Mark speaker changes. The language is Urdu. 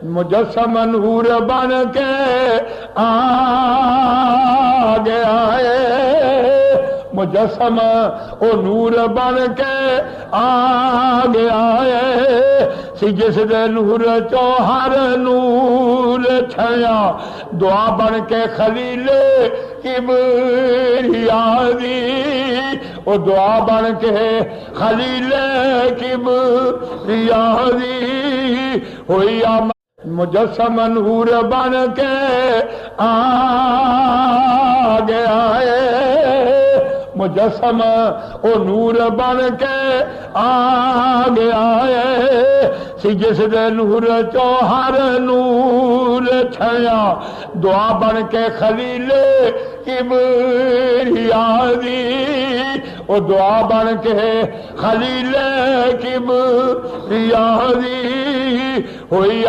Speaker 1: مجسم نور بن کے آ گیا ہے، مجسم او نور بن کے آ گیا ہے، سی جس دے نور چو ہر نور چھیا، دعا بن کے خلیل کبریا دی، او دعا بن کے خلیل کبریا دی ہوئی مجسم نور بن کے آ گیا ہے، مجسم او نور بن کے آ گیا ہے، سی جس دے نور چو ہر نور چھیا، دعا بن کے خلیل کبریا دی، او دعا بن کے خلیل کبریا دی ہوئی